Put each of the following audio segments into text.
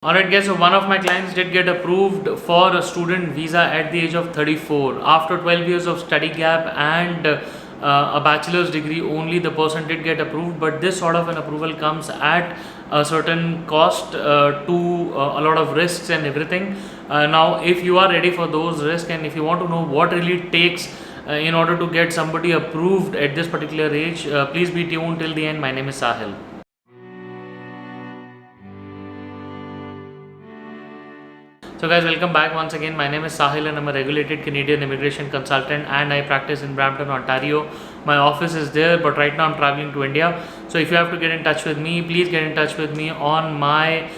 Alright guys, so one of my clients did get approved for a student visa at the age of 34. After 12 years of study gap and a bachelor's degree, only the person did get approved, but this sort of an approval comes at a certain cost to a lot of risks and everything. Now if you are ready for those risks and if you want to know what really it takes in order to get somebody approved at this particular age, please be tuned till the end. My name is Sahil. So guys, welcome back once again. My name is Sahil and I'm a regulated Canadian immigration consultant and I practice in Brampton, Ontario. My office is there, but right now I'm traveling to India. So if you have to get in touch with me, please get in touch with me on my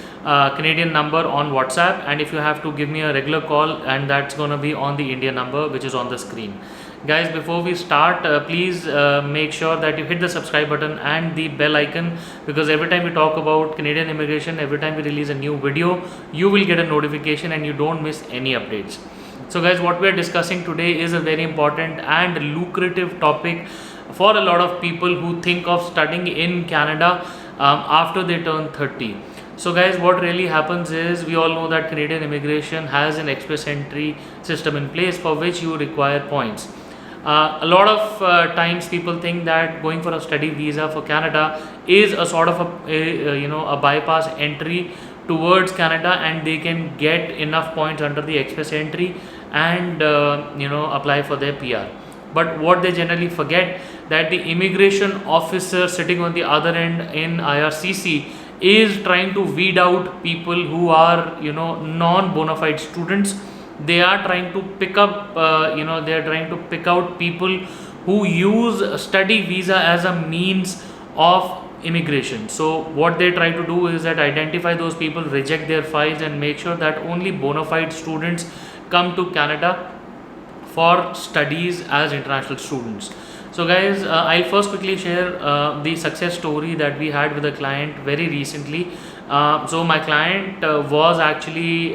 Canadian number on WhatsApp, and if you have to give me a regular call, and that's gonna be on the Indian number which is on the screen. Guys, before we start, please make sure that you hit the subscribe button and the bell icon, because every time we talk about Canadian immigration, every time we release a new video, you will get a notification and you don't miss any updates. So guys, what we are discussing today is a very important and lucrative topic for a lot of people who think of studying in Canada after they turn 30. So guys, what really happens is, we all know that Canadian immigration has an express entry system in place for which you require points. A lot of times people think that going for a study visa for Canada is a sort of a bypass entry towards Canada, and they can get enough points under the express entry and apply for their PR. But what they generally forget, that the immigration officer sitting on the other end in IRCC is trying to weed out people who are non bona fide students. They are trying to pick up they are trying to pick out people who use study visa as a means of immigration. So what they try to do is that identify those people, reject their files, and make sure that only bona fide students come to Canada for studies as international students. So guys, I'll first quickly share the success story that we had with a client very recently. So my client was actually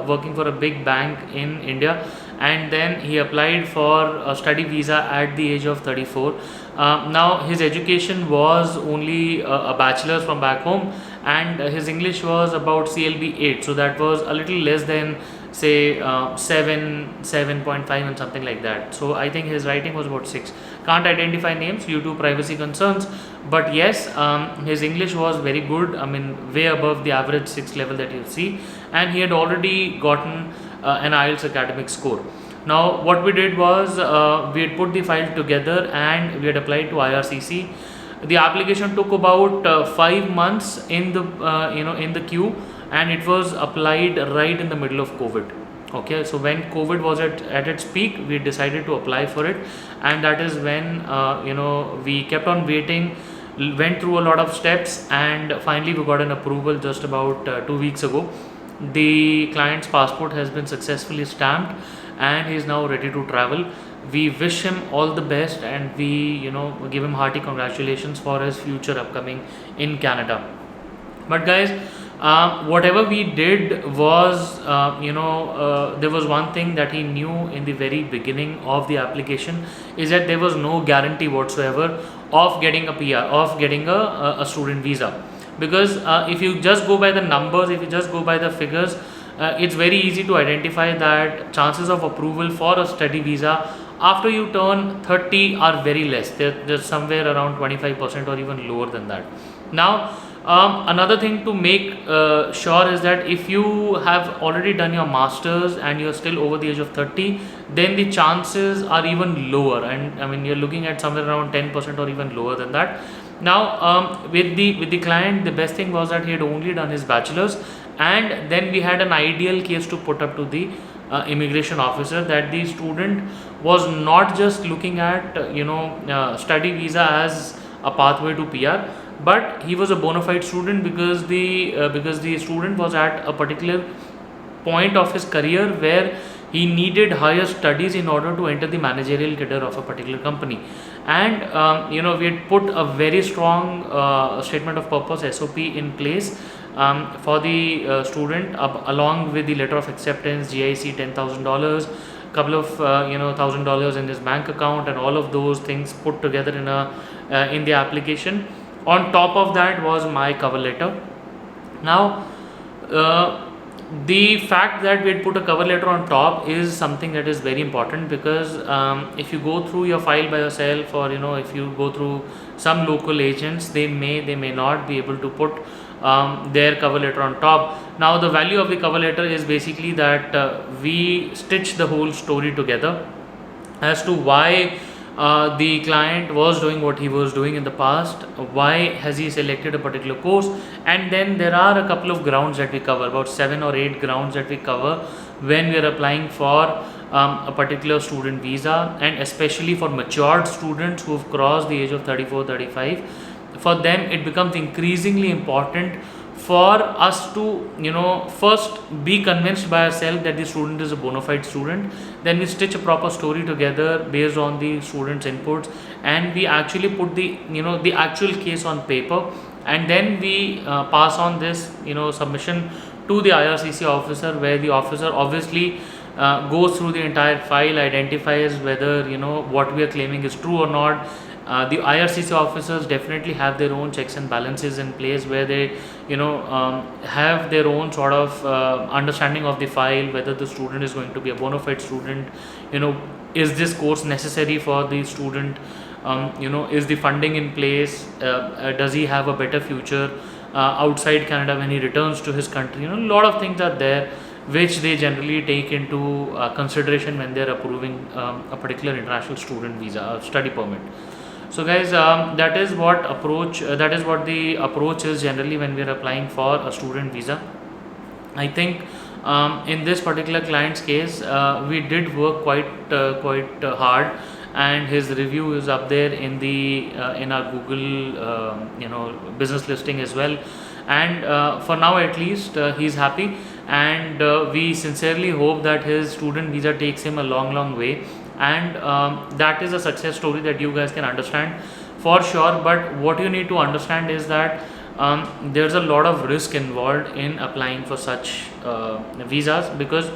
working for a big bank in India, and then he applied for a study visa at the age of 34. Now his education was only a bachelor's from back home, and his English was about CLB 8, so that was a little less than say 7.5 and something like that. So I think his writing was about 6. Can't identify names due to privacy concerns, but yes, his English was very good. I mean, way above the average 6 level that you see, and he had already gotten an IELTS academic score. Now what we did was, we had put the file together and we had applied to IRCC. The application took about 5 months in the in the queue, and it was applied right in the middle of COVID. Okay, so when COVID was at its peak, we decided to apply for it, and that is when we kept on waiting, went through a lot of steps, and finally we got an approval just about 2 weeks ago. The client's passport has been successfully stamped and he is now ready to travel. We wish him all the best, and we give him hearty congratulations for his future upcoming in Canada. But guys, whatever we did was, there was one thing that he knew in the very beginning of the application, is that there was no guarantee whatsoever of getting a PR, of getting a student visa. Because if you just go by the numbers, if you just go by the figures, it's very easy to identify that chances of approval for a study visa after you turn 30 are very less. They're somewhere around 25% or even lower than that. Now, another thing to make sure is that if you have already done your masters and you're still over the age of 30, then the chances are even lower, and I mean you're looking at somewhere around 10% or even lower than that. Now with the client, the best thing was that he had only done his bachelor's, and then we had an ideal case to put up to the immigration officer, that the student was not just looking at study visa as a pathway to PR, but he was a bona fide student because the student was at a particular point of his career where he needed higher studies in order to enter the managerial cadre of a particular company. And we had put a very strong statement of purpose, SOP, in place for the student, along with the letter of acceptance, GIC $10,000, couple of $1,000 in his bank account, and all of those things put together in the application. On top of that was my cover letter. Now The fact that we had put a cover letter on top is something that is very important, because if you go through your file by yourself, or if you go through some local agents, they may not be able to put their cover letter on top. Now the value of the cover letter is basically that we stitch the whole story together as to why the client was doing what he was doing in the past, why has he selected a particular course, and then there are a couple of grounds that we cover, about 7 or 8 grounds that we cover when we are applying for a particular student visa, and especially for matured students who have crossed the age of 34-35. For them it becomes increasingly important for us to first be convinced by ourselves that the student is a bona fide student. Then we stitch a proper story together based on the students inputs, and we actually put the the actual case on paper, and then we pass on this submission to the IRCC officer, where the officer obviously goes through the entire file, identifies whether what we are claiming is true or not. The IRCC officers definitely have their own checks and balances in place, where they have their own sort of understanding of the file, whether the student is going to be a bona fide student, is this course necessary for the student, is the funding in place, does he have a better future outside Canada when he returns to his country. A lot of things are there which they generally take into consideration when they are approving a particular international student visa, study permit. So guys, that is what the approach is generally when we are applying for a student visa. I think in this particular client's case, we did work quite hard, and his review is up there in the in our Google business listing as well. And for now at least, he's happy, and we sincerely hope that his student visa takes him a long way, and that is a success story that you guys can understand for sure. But what you need to understand is that there's a lot of risk involved in applying for such visas, because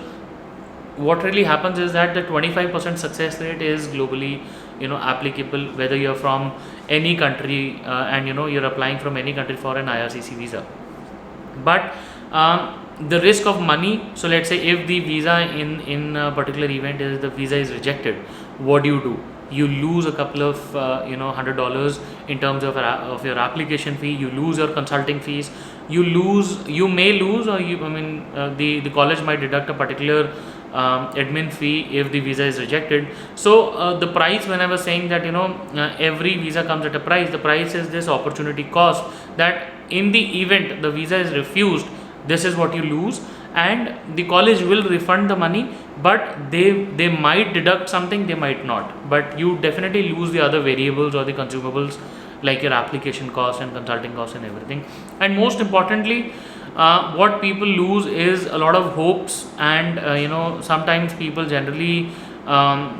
what really happens is that the 25% success rate is globally applicable, whether you're from any country and you're applying from any country for an IRCC visa. But the risk of money, so let's say if the visa in a particular event is the visa is rejected, what do? You lose a couple of $100 in terms of your application fee. You lose your consulting fees. You may lose, or the college might deduct a particular admin fee if the visa is rejected. So the price, when I was saying that every visa comes at a price, the price is this opportunity cost, that in the event the visa is refused, this is what you lose, and the college will refund the money, but they might deduct something, they might not, but you definitely lose the other variables or the consumables like your application cost and consulting cost and everything. And most importantly, what people lose is a lot of hopes, and sometimes people generally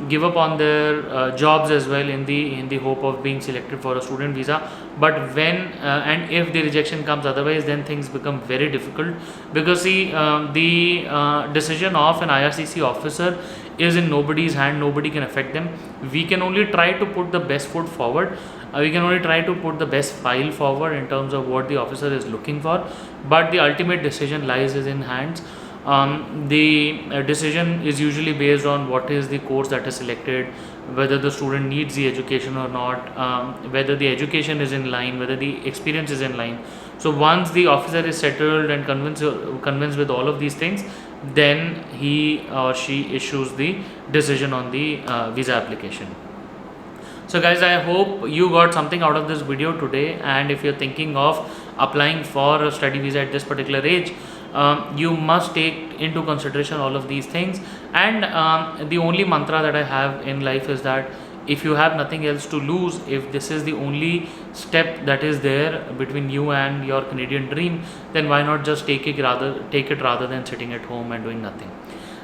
give up on their jobs as well in the hope of being selected for a student visa. But when and if the rejection comes otherwise, then things become very difficult, because see, the decision of an IRCC officer is in nobody's hand. Nobody can affect them. We can only try to put the best foot forward. We can only try to put the best file forward in terms of what the officer is looking for, but the ultimate decision lies in hands. The decision is usually based on what is the course that is selected, whether the student needs the education or not, whether the education is in line, whether the experience is in line. So once the officer is settled and convinced with all of these things, then he or she issues the decision on the visa application. So guys, I hope you got something out of this video today, and if you're thinking of applying for a study visa at this particular age, you must take into consideration all of these things. And the only mantra that I have in life is that if you have nothing else to lose, if this is the only step that is there between you and your Canadian dream, then why not just take it rather than sitting at home and doing nothing.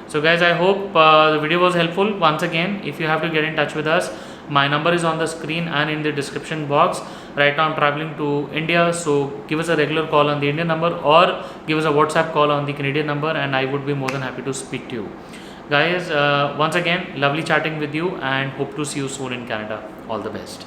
So guys, I hope the video was helpful. Once again, if you have to get in touch with us, my number is on the screen and in the description box. Right now I'm traveling to India, so give us a regular call on the Indian number, or give us a WhatsApp call on the Canadian number, and I would be more than happy to speak to you. Guys, once again, lovely chatting with you, and hope to see you soon in Canada. All the best.